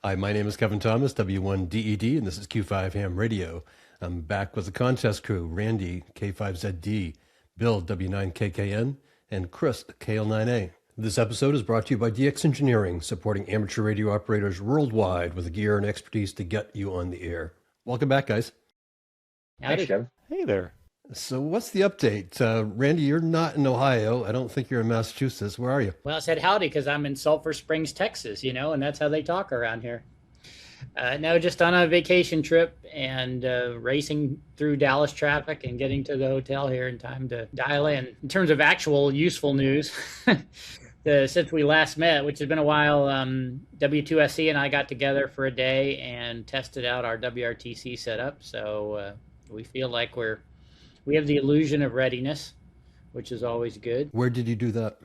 Hi, my name is Kevin Thomas, W1DED, and this is Q5 Ham Radio. I'm back with the contest crew, Randy K5ZD, Bill W9KKN, and Chris KL9A. This episode is brought to you by DX Engineering, supporting amateur radio operators worldwide with the gear and expertise to get you on the air. Welcome back, guys. Thanks, Kevin. Hey there. So what's the update? Randy, you're not in Ohio. I don't think you're in Massachusetts. Where are you? Well, I said howdy because I'm in Sulphur Springs, Texas, and that's how they talk around here. No, just on a vacation trip and racing through Dallas traffic and getting to the hotel here in time to dial in. In terms of actual useful news, since we last met, which has been a while, W2SC and I got together for a day and tested out our WRTC setup. So we feel like we have the illusion of readiness, which is always good. Where did you do that?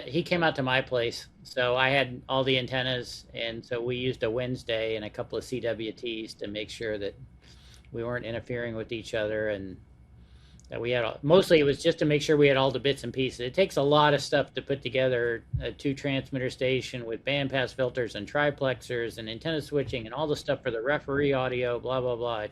He came out to my place. So I had all the antennas, and so we used a Wednesday and a couple of CWTs to make sure that we weren't interfering with each other, and that we had mostly it was just to make sure we had all the bits and pieces. It takes a lot of stuff to put together a 2-transmitter station with bandpass filters and triplexers and antenna switching and all the stuff for the referee audio, blah, blah, blah.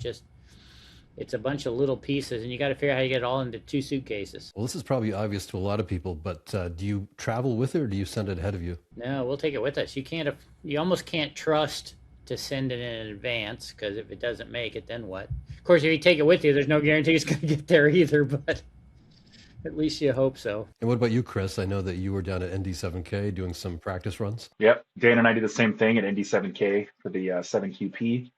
It's a bunch of little pieces, and you got to figure out how you get it all into 2 suitcases. Well, this is probably obvious to a lot of people, but do you travel with it or do you send it ahead of you? No, we'll take it with us. You almost can't trust to send it in advance, because if it doesn't make it, then what? Of course, if you take it with you, there's no guarantee it's going to get there either, but at least you hope so. And what about you, Chris? I know that you were down at ND7K doing some practice runs. Yep. Dan and I did the same thing at ND7K for the 7QP.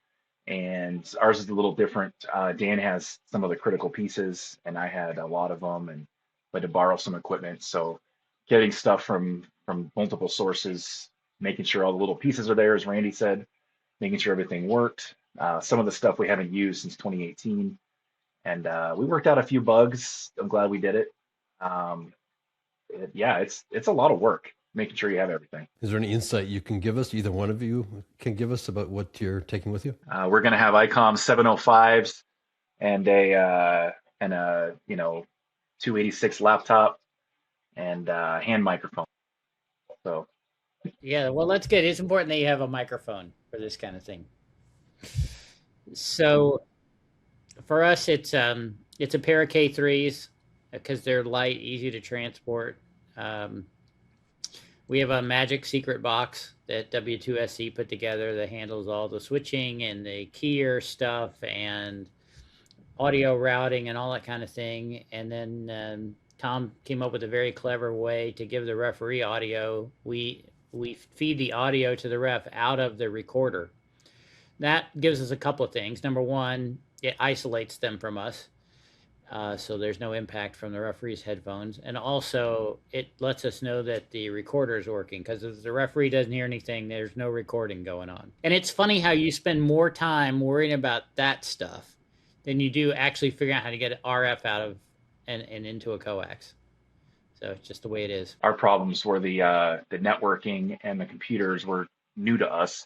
And ours is a little different. Dan has some of the critical pieces, and I had a lot of them, and had to borrow some equipment. So getting stuff from multiple sources, making sure all the little pieces are there, as Randy said, making sure everything worked. Some of the stuff we haven't used since 2018, and we worked out a few bugs. I'm glad we did it. It's a lot of work, making sure you have everything. Is there any insight you can give us, either one of you can give us, about what you're taking with you? We're going to have ICOM 705s and a 286 laptop and hand microphone. So yeah, well, that's good. It's important that you have a microphone for this kind of thing. So for us, it's a pair of K3s because they're light, easy to transport. We have a magic secret box that W2SC put together that handles all the switching and the keyer stuff and audio routing and all that kind of thing. And then Tom came up with a very clever way to give the referee audio. We feed the audio to the ref out of the recorder. That gives us a couple of things. Number one, it isolates them from us. So there's no impact from the referee's headphones. And also, it lets us know that the recorder is working, because if the referee doesn't hear anything, there's no recording going on. And it's funny how you spend more time worrying about that stuff than you do actually figuring out how to get RF out of and into a coax. So it's just the way it is. Our problems were the networking, and the computers were new to us,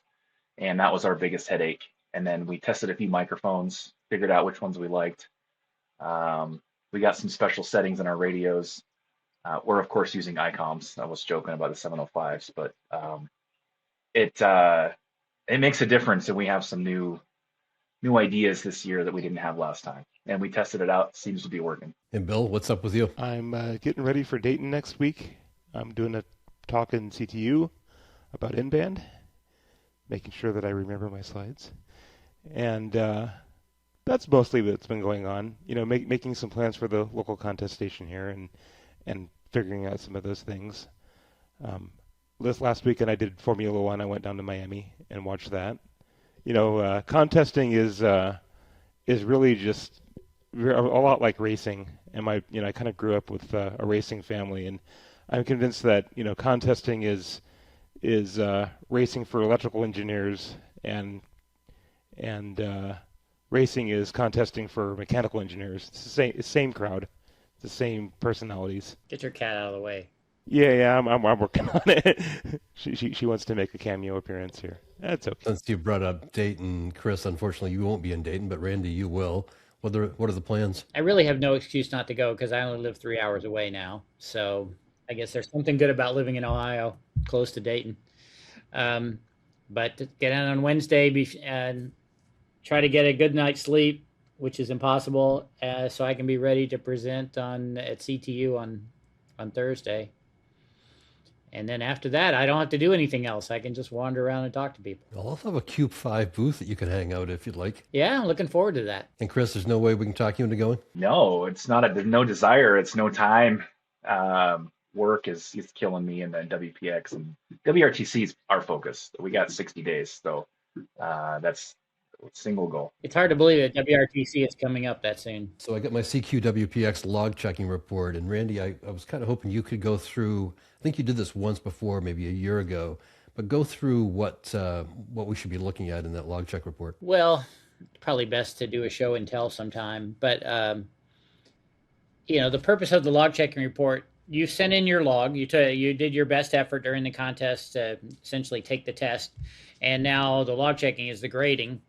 and that was our biggest headache. And then we tested a few microphones, figured out which ones we liked. We got some special settings in our radios. We're of course using ICOMs. I was joking about the 705s, but it makes a difference, and we have some new ideas this year that we didn't have last time. And we tested it out. It seems to be working. And Bill, what's up with you? I'm getting ready for Dayton next week. I'm doing a talk in CTU about in-band, making sure that I remember my slides. And that's mostly what's been going on. Making some plans for the local contest station here and figuring out some of those things. This last weekend I did Formula One. I went down to Miami and watched that. Contesting is really just a lot like racing. And I kind of grew up with a racing family, and I'm convinced that contesting is racing for electrical engineers, and racing is contesting for mechanical engineers. It's the same crowd, the same personalities. Get your cat out of the way. Yeah, I'm working on it. She wants to make a cameo appearance here. That's okay. Since you brought up Dayton, Chris, unfortunately you won't be in Dayton, but Randy, you will. What are the plans? I really have no excuse not to go, because I only live 3 hours away now. So I guess there's something good about living in Ohio, close to Dayton. but to get in on Wednesday and try to get a good night's sleep, which is impossible, so I can be ready to present at CTU on Thursday. And then after that, I don't have to do anything else. I can just wander around and talk to people. I'll also have a Cube 5 booth that you can hang out if you'd like. Yeah, I'm looking forward to that. And Chris, there's no way we can talk you into going? No, it's not. There's no desire. It's no time. Work is killing me, and then WPX and WRTC is our focus. We got 60 days, so that's single goal. It's hard to believe that WRTC is coming up that soon. So I got my CQ WPX log checking report, and Randy, I was kind of hoping you could go through. I think you did this once before, maybe a year ago, but go through what we should be looking at in that log check report. Well, probably best to do a show and tell sometime, but the purpose of the log checking report. You sent in your log. You did your best effort during the contest to essentially take the test, and now the log checking is the grading.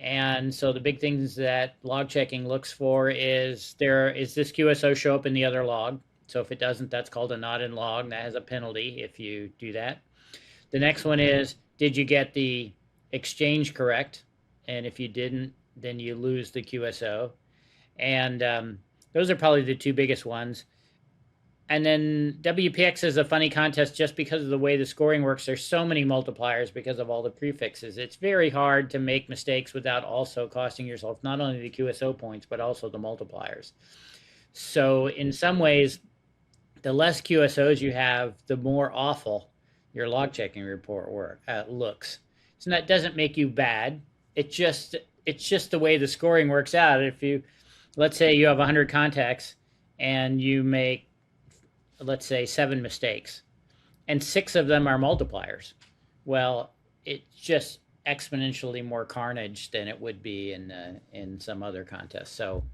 And so the big things that log checking looks for is this QSO show up in the other log? So if it doesn't, that's called a not in log. That has a penalty if you do that. The next one is, did you get the exchange correct? And if you didn't, then you lose the QSO. And those are probably the two biggest ones. And then WPX is a funny contest just because of the way the scoring works. There's so many multipliers because of all the prefixes. It's very hard to make mistakes without also costing yourself not only the QSO points, but also the multipliers. So in some ways, the less QSOs you have, the more awful your log checking report looks. So that doesn't make you bad. It's just the way the scoring works out. Let's say you have 100 contacts and you make, let's say, 7 mistakes, and 6 of them are multipliers. Well, it's just exponentially more carnage than it would be in some other contests. So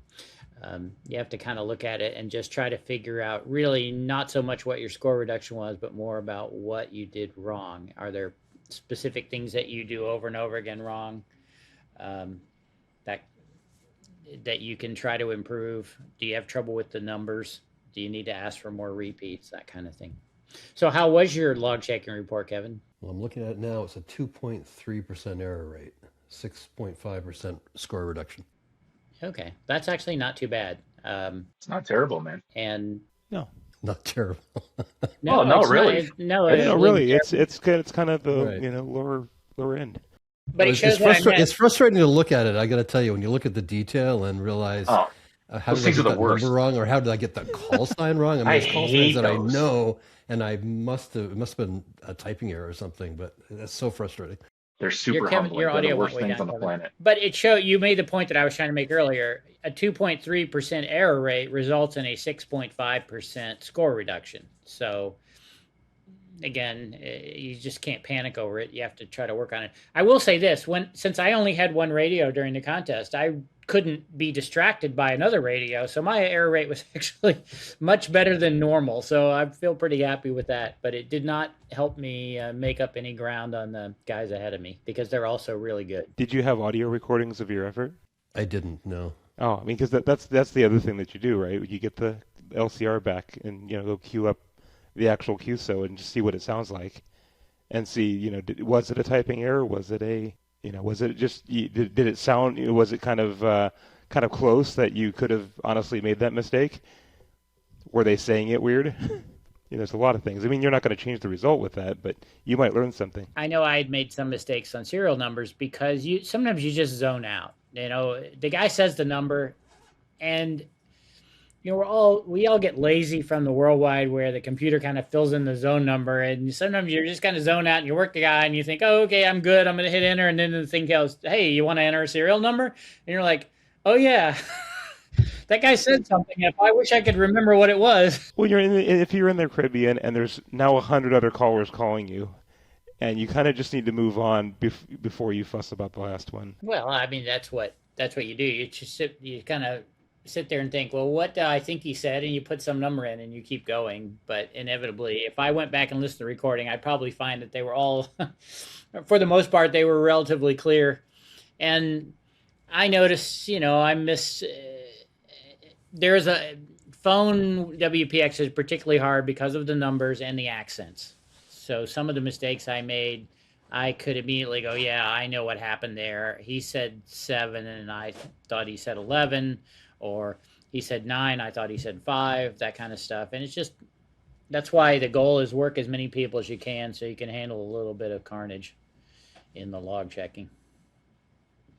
you have to kind of look at it and just try to figure out really not so much what your score reduction was, but more about what you did wrong. Are there specific things that you do over and over again wrong that you can try to improve? Do you have trouble with the numbers? Do you need to ask for more repeats? That kind of thing. So how was your log checking report, Kevin? Well, I'm looking at it now. It's a 2.3% error rate, 6.5% score reduction. Okay, that's actually not too bad. It's not terrible, man. And No, not terrible. No, really. really. It's kind of the right. lower end. But it's frustrating to look at it. I got to tell you, when you look at the detail and realize how did I get that number wrong, or how did I get the call sign wrong? I mean, there's call signs that I know, and it must have been a typing error or something. But that's so frustrating. They're super humbling. They're the worst things on the planet. But you made the point that I was trying to make earlier. A 2.3% error rate results in a 6.5% score reduction. So again, you just can't panic over it. You have to try to work on it. I will say this, since I only had one radio during the contest, I couldn't be distracted by another radio. So my error rate was actually much better than normal. So I feel pretty happy with that, but it did not help me make up any ground on the guys ahead of me because they're also really good. Did you have audio recordings of your effort? I didn't, no. Oh, I mean, because that's the other thing that you do, right? You get the LCR back and, go queue up the actual QSO and just see what it sounds like and see, was it a typing error? Was it was it just, did it sound, was it kind of close that you could have honestly made that mistake? Were they saying it weird? There's a lot of things. I mean, you're not going to change the result with that, but you might learn something. I know I had made some mistakes on serial numbers because sometimes you just zone out. The guy says the number, and we all get lazy from the worldwide where the computer kind of fills in the zone number, and sometimes you're just kind of zone out and you work the guy and you think, oh, okay, I'm good, I'm going to hit enter, and then the thing goes, hey, you want to enter a serial number? And you're like, oh yeah, that guy said something. If I wish I could remember what it was. Well, if you're in the Caribbean and there's now 100 other callers calling you, and you kind of just need to move on before you fuss about the last one. Well, I mean, that's what you do. You kind of sit there and think, well, what do I think he said? And you put some number in and you keep going. But inevitably, if I went back and listened to the recording, I'd probably find that they were all, for the most part, they were relatively clear. And I noticed, there's a phone WPX is particularly hard because of the numbers and the accents. So some of the mistakes I made, I could immediately go, yeah, I know what happened there. He said 7 and I thought he said 11, or he said 9, I thought he said 5, that kind of stuff. And it's just, that's why the goal is work as many people as you can so you can handle a little bit of carnage in the log checking.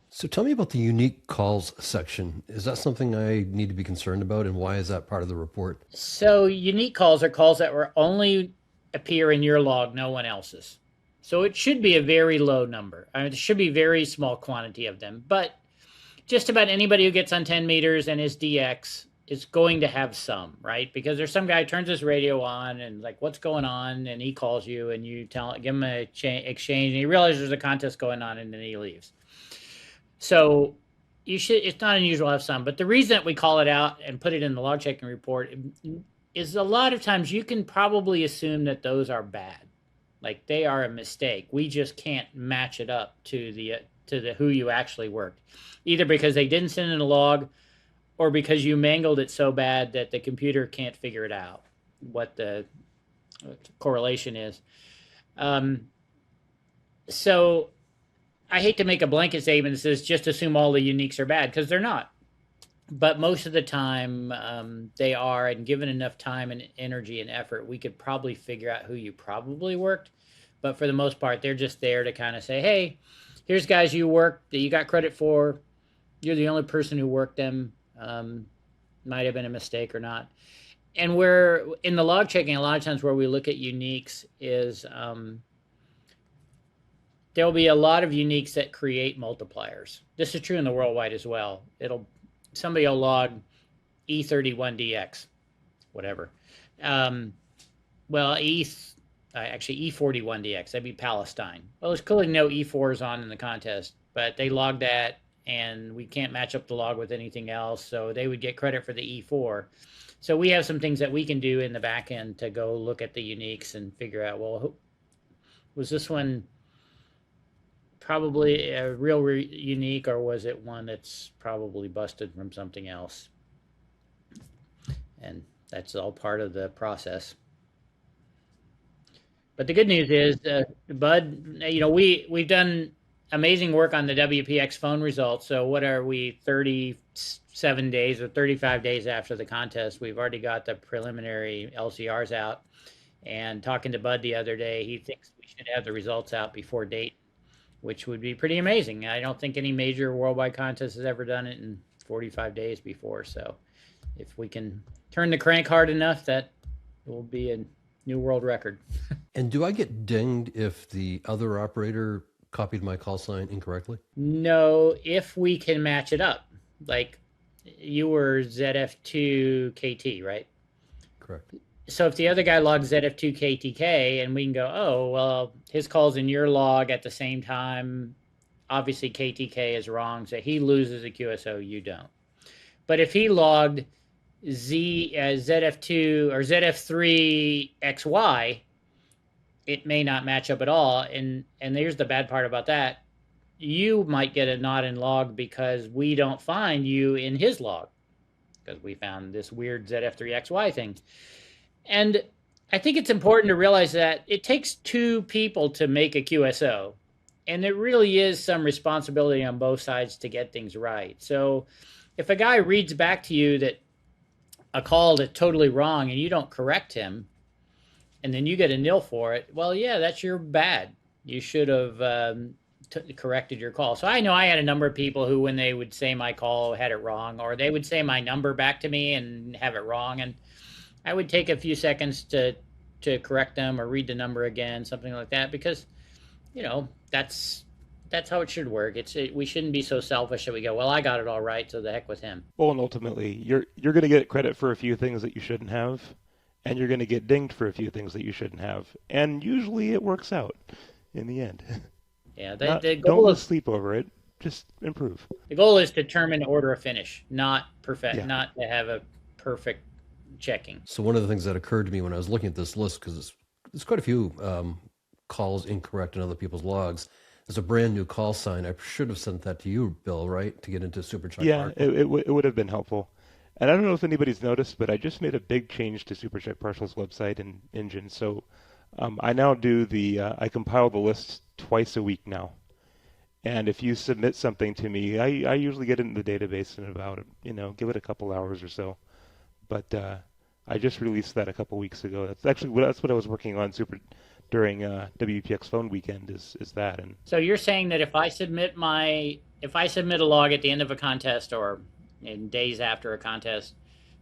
So tell me about the unique calls section. Is that something I need to be concerned about, and why is that part of the report? So unique calls are calls that were only appear in your log, no one else's. So it should be a very low number. I mean, it should be a very small quantity of them. But just about anybody who gets on 10 meters and is DX is going to have some, right? Because there's some guy who turns his radio on and like, what's going on? And he calls you and you give him a exchange, and he realizes there's a contest going on, and then he leaves. So it's not unusual to have some, but the reason that we call it out and put it in the log checking report is a lot of times you can probably assume that those are bad. Like they are a mistake. We just can't match it up to the who you actually worked, either because they didn't send in a log, or because you mangled it so bad that the computer can't figure it out, what the correlation is. So I hate to make a blanket statement that says just assume all the uniques are bad, because they're not. But most of the time they are, and given enough time and energy and effort, we could probably figure out who you probably worked. But for the most part, they're just there to kind of say, hey, here's guys you worked that you got credit for. You're the only person who worked them. Might have been a mistake or not. And we're in the log checking, a lot of times where we look at uniques is there'll be a lot of uniques that create multipliers. This is true in the worldwide as well. Somebody will log E31DX, whatever. Actually E41DX, that'd be Palestine. Well, there's clearly no E4s on in the contest, but they logged that, and we can't match up the log with anything else, so they would get credit for the E4. So we have some things that we can do in the back end to go look at the uniques and figure out, well, was this one probably a real unique, or was it one that's probably busted from something else? And that's all part of the process. But the good news is, Bud, we've done amazing work on the WPX phone results. So what are we, 37 days or 35 days after the contest? We've already got the preliminary LCRs out. And talking to Bud the other day, he thinks we should have the results out before Dayton, which would be pretty amazing. I don't think any major worldwide contest has ever done it in 45 days before. So if we can turn the crank hard enough, that will be a new world record. And do I get dinged if the other operator copied my call sign incorrectly? No, if we can match it up. Like you were ZF2KT, right? Correct. So if the other guy logs ZF2KTK and we can go, oh, well, his call's in your log at the same time, obviously KTK is wrong, so he loses a QSO, you don't. But if he logged ZF2 or ZF3XY, it may not match up at all. And here's the bad part about that. You might get a not in log because we don't find you in his log, because we found this weird ZF3XY thing. And I think it's important to realize that it takes two people to make a QSO, and there really is some responsibility on both sides to get things right. So if a guy reads back to you that a call that's totally wrong and you don't correct him, and then you get a nil for it, well, yeah, that's your bad. You should have corrected your call. So I know I had a number of people who, when they would say my call, had it wrong, or they would say my number back to me and have it wrong, and I would take a few seconds to correct them or read the number again, something like that, because, that's how it should work. We shouldn't be so selfish that we go, well, I got it all right, so the heck with him. Well, and ultimately, you're going to get credit for a few things that you shouldn't have, and you're going to get dinged for a few things that you shouldn't have, and usually it works out in the end. Yeah, the goal don't lose sleep over it. Just improve. The goal is to determine order of finish, not not to have a perfect checking. So one of the things that occurred to me when I was looking at this list, because there's quite a few calls incorrect in other people's logs. There's a brand new call sign. I should have sent that to you, Bill, right, to get into SuperCheck. Yeah, it would have been helpful. And I don't know if anybody's noticed, but I just made a big change to SuperCheck Partial's website and engine. So I now do I compile the list twice a week now. And if you submit something to me, I usually get it in the database in about, give it a couple hours or so. But I just released that a couple weeks ago. That's what I was working on during WPX Phone Weekend is that. And so you're saying that if I submit a log at the end of a contest or in days after a contest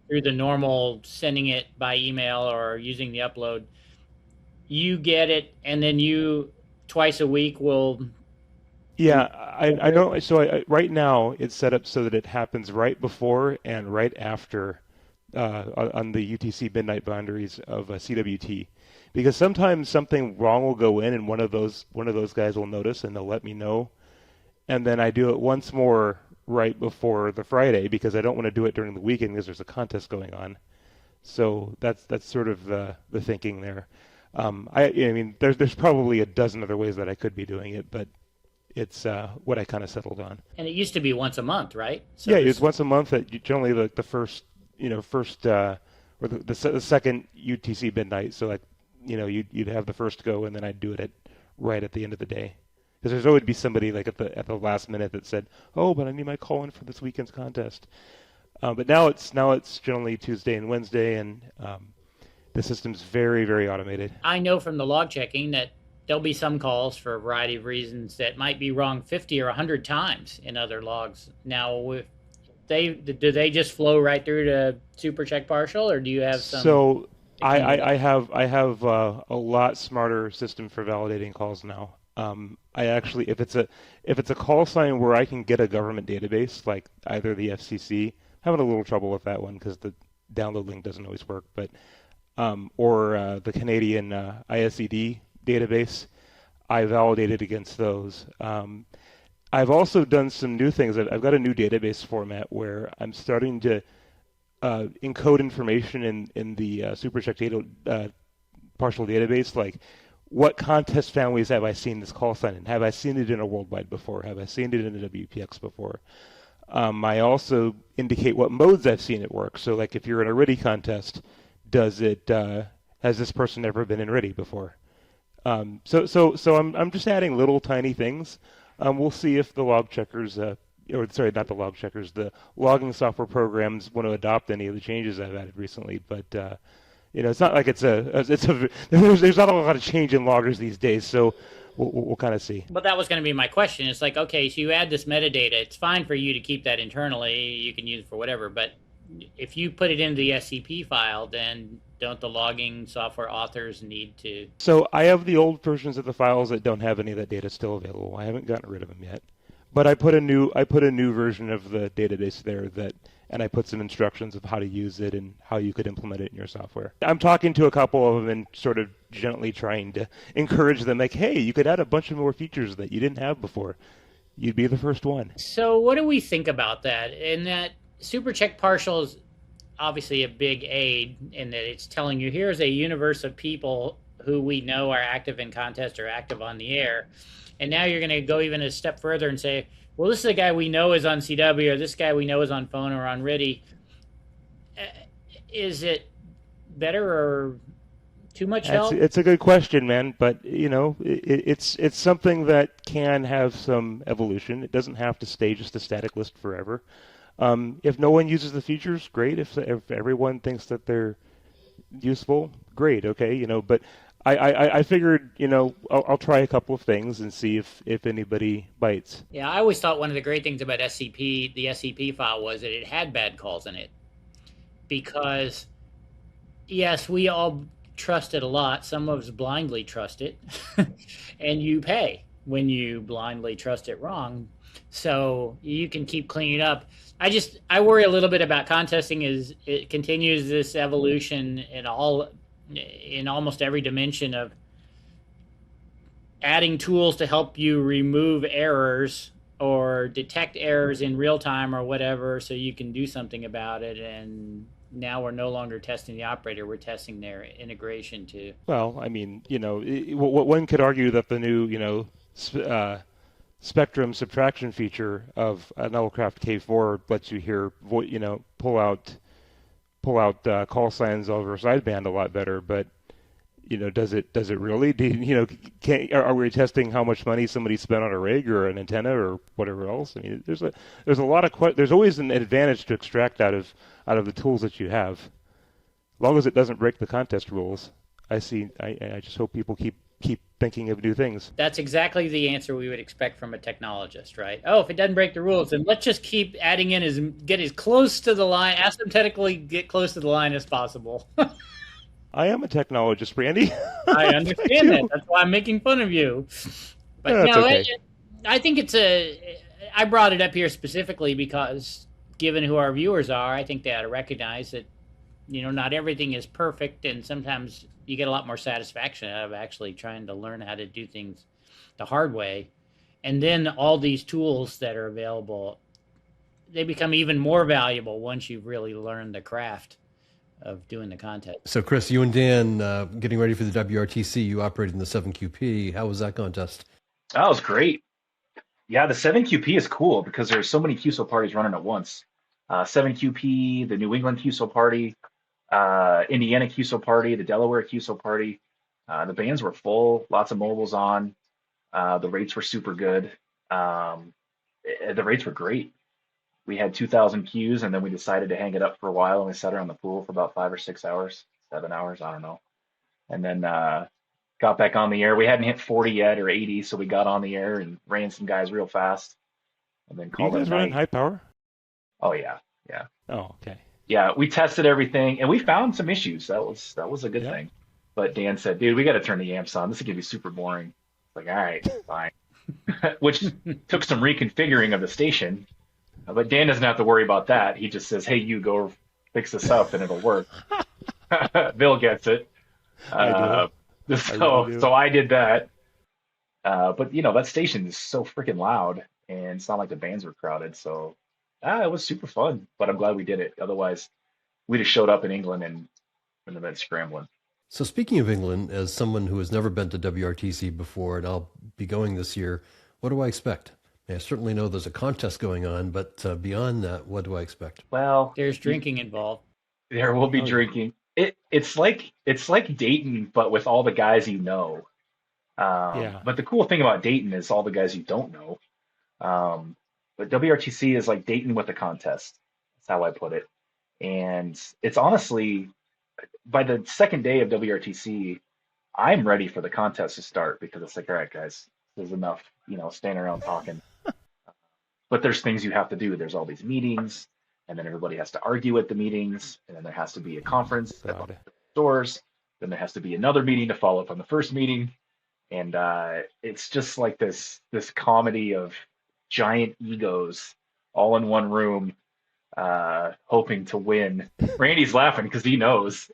through the normal sending it by email or using the upload, you get it, and then you twice a week will. Yeah, I don't. So right now it's set up so that it happens right before and right after on the UTC midnight boundaries of CWT, because sometimes something wrong will go in and one of those guys will notice and they'll let me know, and then I do it once more right before the Friday because I don't want to do it during the weekend because there's a contest going on. So that's sort of the thinking there. I mean, there's probably a dozen other ways that I could be doing it, but it's what I kind of settled on. And it used to be once a month, right? So yeah, it's once a month. Generally, the first or the second UTC midnight. So like, you'd have the first go, and then I'd do it right at the end of the day. Because there's always be somebody like at the last minute that said, "Oh, but I need my call in for this weekend's contest." But now it's generally Tuesday and Wednesday, and the system's very, very automated. I know from the log checking that there'll be some calls for a variety of reasons that might be wrong 50 or 100 times in other logs. Now, do they just flow right through to super check partial, or do you have some? So I have a lot smarter system for validating calls now. I actually, if it's a call sign where I can get a government database like either the FCC, I'm having a little trouble with that one because the download link doesn't always work, but or the Canadian ISED database, I validated against those. I've also done some new things. I've got a new database format where I'm starting to encode information in the SuperCheck data partial database, like what contest families have I seen this call sign in? Have I seen it in a worldwide before? Have I seen it in a WPX before? I also indicate what modes I've seen it work. So like if you're in a RTTY contest, has this person ever been in RTTY before? So I'm just adding little tiny things. We'll see if the log checkers, not the log checkers, the logging software programs want to adopt any of the changes I've added recently. But it's not like there's not a lot of change in loggers these days. So we'll kind of see. But that was going to be my question. It's like, okay, so you add this metadata. It's fine for you to keep that internally. You can use it for whatever. But if you put it into the SCP file, then don't the logging software authors need to? So I have the old versions of the files that don't have any of that data still available. I haven't gotten rid of them yet, but I put a new version of the database there and I put some instructions of how to use it and how you could implement it in your software. I'm talking to a couple of them and sort of gently trying to encourage them, like, hey, you could add a bunch of more features that you didn't have before. You'd be the first one. So what do we think about that? And that SuperCheck partial is obviously a big aid in that it's telling you here's a universe of people who we know are active in contest or active on the air. And now you're going to go even a step further and say, well, this is a guy we know is on CW, or this guy we know is on phone or on RTTY. Is it better or too much help? It's a good question, man. But it's something that can have some evolution. It doesn't have to stay just a static list forever. If no one uses the features, great. If everyone thinks that they're useful, great. Okay, but I figured, I'll try a couple of things and see if anybody bites. Yeah, I always thought one of the great things about the SCP file was that it had bad calls in it. Because, yes, we all trust it a lot. Some of us blindly trust it. And you pay when you blindly trust it wrong. So you can keep cleaning up. I worry a little bit about contesting as it continues this evolution in almost every dimension of adding tools to help you remove errors or detect errors in real time or whatever, so you can do something about it. And now we're no longer testing the operator; we're testing their integration too. Well, I mean, one could argue that the new, spectrum subtraction feature of Nullcraft K4 lets you pull out call signs over sideband a lot better. But does it really? Are we testing how much money somebody spent on a rig or an antenna or whatever else? I mean, there's a lot of there's always an advantage to extract out of the tools that you have, as long as it doesn't break the contest rules. I just hope people keep thinking of new things. That's exactly the answer we would expect from a technologist, right? Oh, if it doesn't break the rules, then let's just keep adding in get as close to the line, asymptotically get close to the line as possible. I am a technologist, Randy. I understand that. That's why I'm making fun of you. But okay. I think I brought it up here specifically because given who our viewers are, I think they ought to recognize that, not everything is perfect, and sometimes you get a lot more satisfaction out of actually trying to learn how to do things the hard way. And then all these tools that are available, they become even more valuable once you've really learned the craft of doing the contest. So, Chris, you and Dan getting ready for the WRTC, you operated in the 7QP. How was that contest? That was great. Yeah, the 7QP is cool because there's so many QSO parties running at once. 7QP, the New England QSO party, Indiana QSO party, the Delaware QSO party. The bands were full, lots of mobiles on. The rates were super good. The rates were great. We had 2,000 Qs, and then we decided to hang it up for a while, and we sat around the pool for about 5 or 6 hours, 7 hours, I don't know. And then got back on the air. We hadn't hit 40 yet or 80, so we got on the air and ran some guys real fast. And then called it a night. You guys running high power? Oh, yeah. Oh, okay. Yeah, we tested everything, and we found some issues. That was a good thing. But Dan said, dude, we got to turn the amps on. This is going to be super boring. Like, all right, fine. Which took some reconfiguring of the station. But Dan doesn't have to worry about that. He just says, hey, you go fix this up and it'll work. Bill gets it. So I did that. But, that station is so freaking loud, and it's not like the bands were crowded. So it was super fun, but I'm glad we did it. Otherwise, we'd have showed up in England and been scrambling. So speaking of England, as someone who has never been to WRTC before, and I'll be going this year, what do I expect? I certainly know there's a contest going on, but beyond that, what do I expect? Well, there's drinking involved. There will be drinking. It's like Dayton, but with all the guys you know. But the cool thing about Dayton is all the guys you don't know. But WRTC is like Dayton with a contest. That's how I put it. And it's honestly, by the second day of WRTC, I'm ready for the contest to start because it's like, all right, guys, there's enough, standing around talking. But there's things you have to do. There's all these meetings, and then everybody has to argue at the meetings, and then there has to be a conference at the stores. Then there has to be another meeting to follow up on the first meeting. And it's just like this comedy of giant egos all in one room, hoping to win. Randy's laughing because he knows.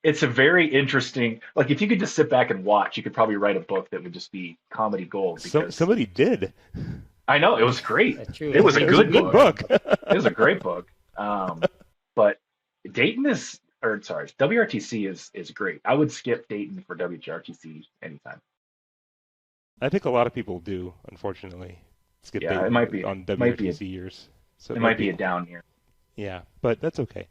It's a very interesting, like if you could just sit back and watch, you could probably write a book that would just be comedy gold. Somebody did. I know, it was great. It was a good book. It was a great book. But WRTC is great. I would skip Dayton for WRTC anytime. I think a lot of people do, unfortunately. Skip Dayton it might be on WRTC years. So it might be a down year. Yeah, but that's okay.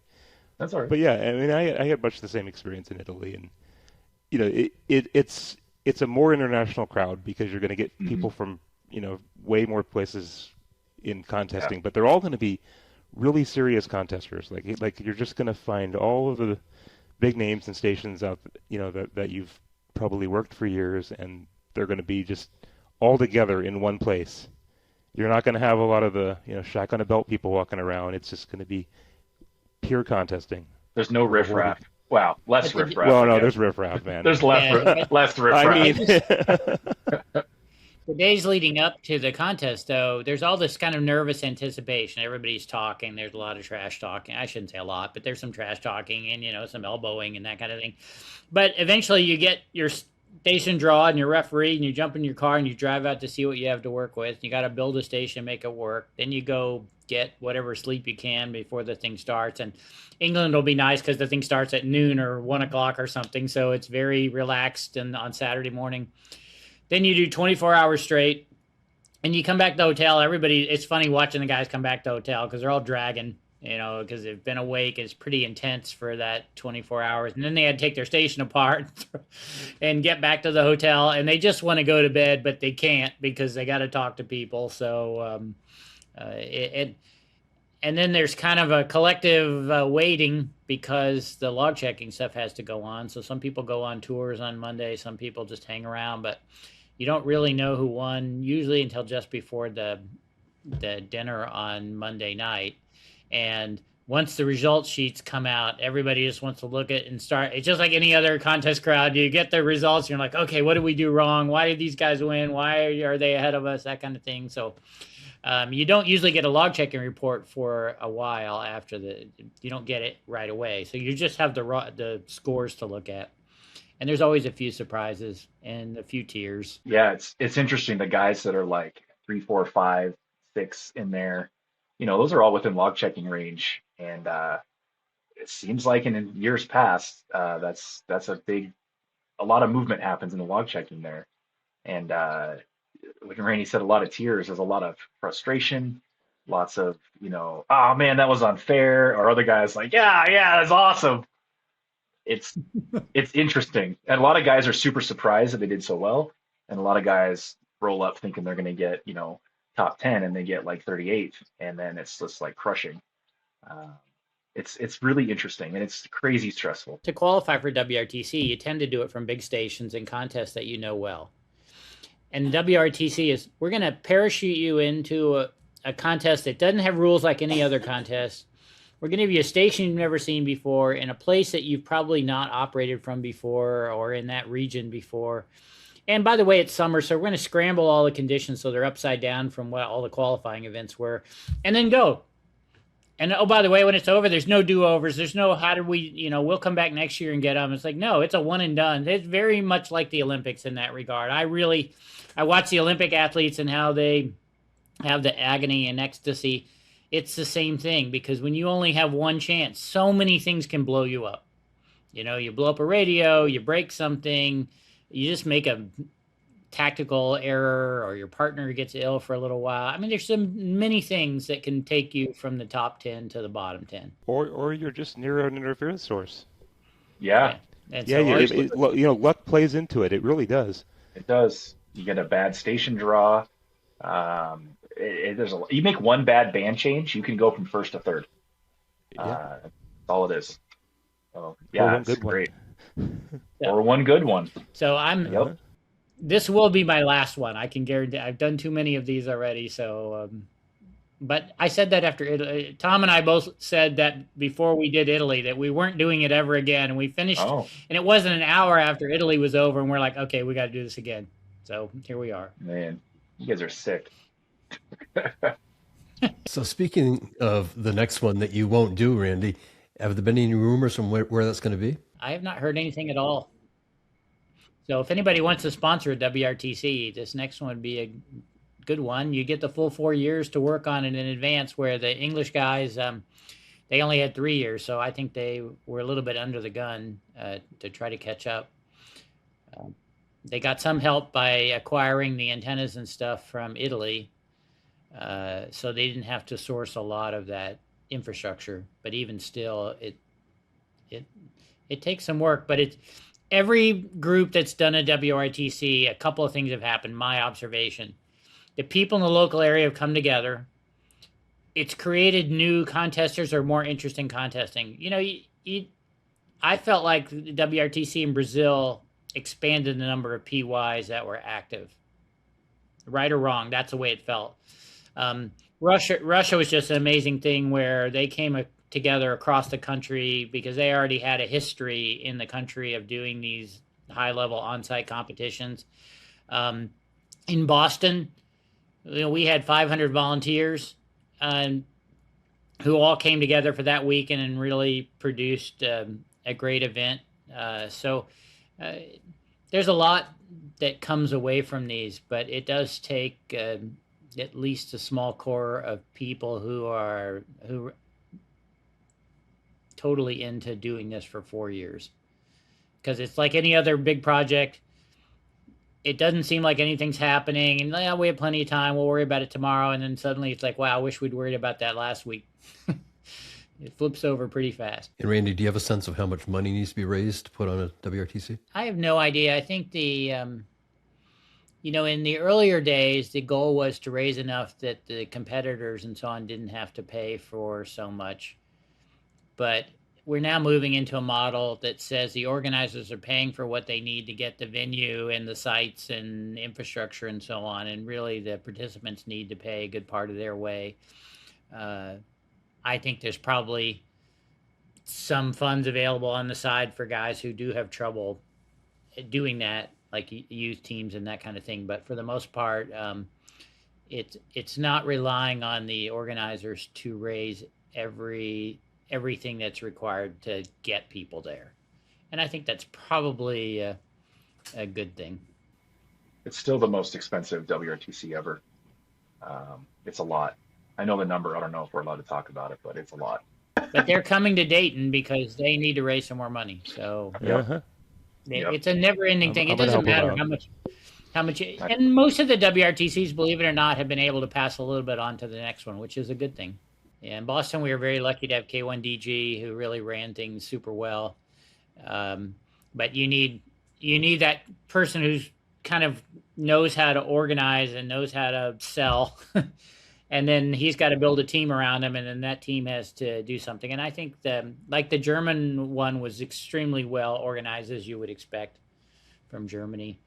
That's all right. But yeah, I mean, I had much the same experience in Italy, and it's a more international crowd because you're going to get people from way more places in contesting, but they're all going to be really serious contesters. Like you're just going to find all of the big names and stations out, that you've probably worked for years, and they're going to be just all together in one place. You're not going to have a lot of the shack on a belt people walking around. It's just going to be pure contesting. There's no riffraff. Wow, less riffraff. Well, no, there's riffraff, man. There's less riffraff. I mean, the days leading up to the contest, though, there's all this kind of nervous anticipation. Everybody's talking. There's a lot of trash talking. I shouldn't say a lot, but there's some trash talking and some elbowing and that kind of thing. But eventually, you get your station draw and your referee, and you jump in your car and you drive out to see what you have to work with. You got to build a station, make it work. Then you go get whatever sleep you can before the thing starts. And England will be nice because the thing starts at noon or 1 o'clock or something. So it's very relaxed and on Saturday morning. Then you do 24 hours straight and you come back to the hotel. Everybody, it's funny watching the guys come back to the hotel because they're all dragging because they've been awake. It's pretty intense for that 24 hours. And then they had to take their station apart and get back to the hotel. And they just want to go to bed, but they can't because they got to talk to people. So and then there's kind of a collective waiting because the log checking stuff has to go on. So some people go on tours on Monday. Some people just hang around, but you don't really know who won usually until just before the dinner on Monday night. And once the result sheets come out, everybody just wants to look at and start. It's just like any other contest crowd. You get the results, and you're like, okay, what did we do wrong? Why did these guys win? Why are they ahead of us? That kind of thing. So you don't usually get a log checking report for a while after you don't get it right away. So you just have the scores to look at. And there's always a few surprises and a few tiers. Yeah, it's interesting. The guys that are like 3, 4, 5, 6 in there, those are all within log checking range. And it seems like in years past, that's a lot of movement happens in the log checking there. And like Randy said, a lot of tiers. There's a lot of frustration, lots of, oh man, that was unfair. Or other guys like, yeah, that's awesome. It's interesting. And a lot of guys are super surprised that they did so well. And a lot of guys roll up thinking they're going to get, top 10 and they get like 38th. And then it's just like crushing. It's really interesting and it's crazy stressful. To qualify for WRTC, you tend to do it from big stations and contests that you know well. And WRTC is, we're going to parachute you into a contest that doesn't have rules like any other contest. We're going to give you a station you've never seen before in a place that you've probably not operated from before or in that region before. And by the way, it's summer, so we're going to scramble all the conditions so they're upside down from what all the qualifying events were, and then go. And oh, by the way, when it's over, there's no do-overs. There's no how did we, we'll come back next year and get them. It's like, no, it's a one and done. It's very much like the Olympics in that regard. I watch the Olympic athletes and how they have the agony and ecstasy. It's the same thing because when you only have one chance, so many things can blow you up. You blow up a radio, you break something, you just make a tactical error or your partner gets ill for a little while. I mean, there's many things that can take you from the top 10 to the bottom 10. Or you're just near an interference source. Yeah. Luck plays into it. It really does. It does. You get a bad station draw. You make one bad band change, you can go from first to third. Yeah. That's all it is. So yeah, it's great. Yeah. Or one good one. So this will be my last one. I can guarantee. I've done too many of these already. So, but I said that after Italy. Tom and I both said that before we did Italy that we weren't doing it ever again. And we finished, and it wasn't an hour after Italy was over, and we're like, okay, we got to do this again. So here we are. Man, you guys are sick. So speaking of the next one that you won't do, Randy, have there been any rumors from where that's going to be? I have not heard anything at all. So if anybody wants to sponsor a WRTC, this next one would be a good one. You get the full 4 years to work on it in advance, where the English guys, they only had 3 years. So I think they were a little bit under the gun to try to catch up. They got some help by acquiring the antennas and stuff from Italy. So they didn't have to source a lot of that infrastructure. But even still, it takes some work. But it's every group that's done a WRTC, a couple of things have happened, my observation. The people in the local area have come together. It's created new contesters or more interesting contesting. I felt like the WRTC in Brazil expanded the number of PYs that were active. Right or wrong, that's the way it felt. Russia was just an amazing thing where they came together across the country because they already had a history in the country of doing these high-level on-site competitions. In Boston, we had 500 volunteers who all came together for that weekend and really produced a great event. So there's a lot that comes away from these, but it does take at least a small core of people who are totally into doing this for 4 years. Because it's like any other big project. It doesn't seem like anything's happening, and we have plenty of time. We'll worry about it tomorrow. And then suddenly it's like, wow, I wish we'd worried about that last week. It flips over pretty fast. And Randy, do you have a sense of how much money needs to be raised to put on a WRTC? I have no idea. I think in the earlier days, the goal was to raise enough that the competitors and so on didn't have to pay for so much. But we're now moving into a model that says the organizers are paying for what they need to get the venue and the sites and infrastructure and so on. And really the participants need to pay a good part of their way. I think there's probably some funds available on the side for guys who do have trouble doing that, like youth teams and that kind of thing. But for the most part, it's not relying on the organizers to raise everything that's required to get people there. And I think that's probably a good thing. It's still the most expensive WRTC ever. It's a lot. I know the number. I don't know if we're allowed to talk about it, but it's a lot. But they're coming to Dayton because they need to raise some more money. So it's a never-ending thing. It doesn't matter how much. And most of the WRTCs, believe it or not, have been able to pass a little bit on to the next one, which is a good thing. Yeah, in Boston, we were very lucky to have K1DG, who really ran things super well. But you need that person who's kind of knows how to organize and knows how to sell. And then he's got to build a team around him, and then that team has to do something. And I think the German one was extremely well organized, as you would expect from Germany.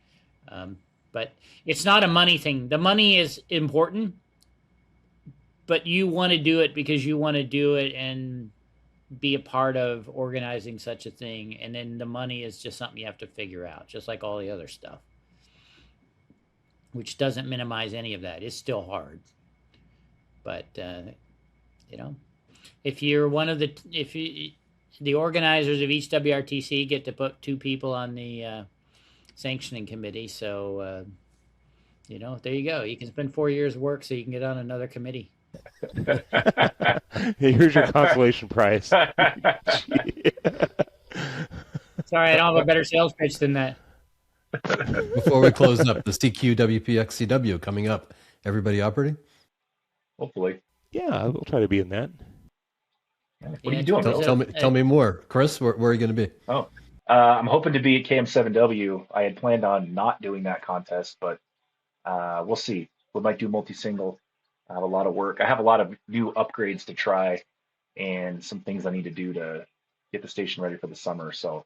But it's not a money thing. The money is important, but you want to do it because you want to do it and be a part of organizing such a thing. And then the money is just something you have to figure out, just like all the other stuff, which doesn't minimize any of that. It's still hard. But, if you're the organizers of each WRTC get to put 2 people on the sanctioning committee. So, there you go. You can spend 4 years' work so you can get on another committee. Here's your consolation prize. Sorry, I don't have a better sales pitch than that. Before we close up, the CQ WPX CW coming up. Everybody operating? Hopefully. Yeah, we'll try to be in that. What are you doing, Bill? Tell me more. Chris, where are you going to be? Oh, I'm hoping to be at KM7W. I had planned on not doing that contest, but we'll see. We might do multi-single. I have a lot of work. I have a lot of new upgrades to try and some things I need to do to get the station ready for the summer. So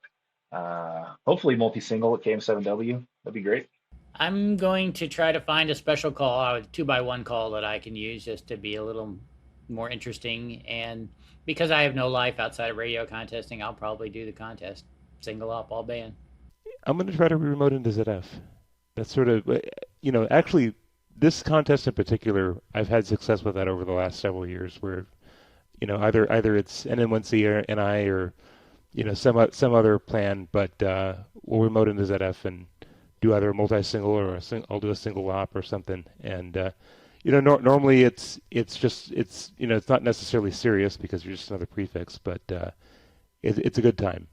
hopefully multi-single at KM7W. That'd be great. I'm going to try to find a special call, a 2x1 call that I can use just to be a little more interesting. And because I have no life outside of radio contesting, I'll probably do the contest. Single up, all band. I'm going to try to remote into ZF. That's sort of, actually, this contest in particular, I've had success with that over the last several years where, either it's NN1C or NI or, some other plan, but we'll remote into ZF and do either a multi-single or I'll do a single op or something. And, normally it's not necessarily serious because you're just another prefix, but it's a good time.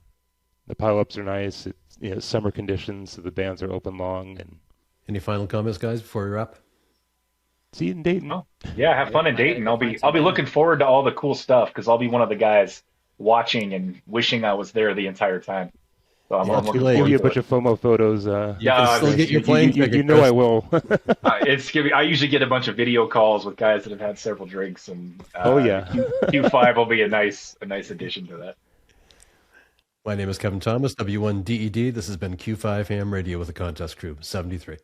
The pile-ups are nice. It's, summer conditions, so the bands are open long. And any final comments, guys, before we wrap? See you in Dayton. Oh, yeah, have fun in Dayton. I'll be looking forward to all the cool stuff because I'll be one of the guys watching and wishing I was there the entire time. So I'm looking forward give you a to bunch of FOMO photos. Get your plane ticket, I will. I usually get a bunch of video calls with guys that have had several drinks, and Q5 will be a nice addition to that. My name is Kevin Thomas, W1DED. This has been Q5 Ham Radio with the Contest Crew 73.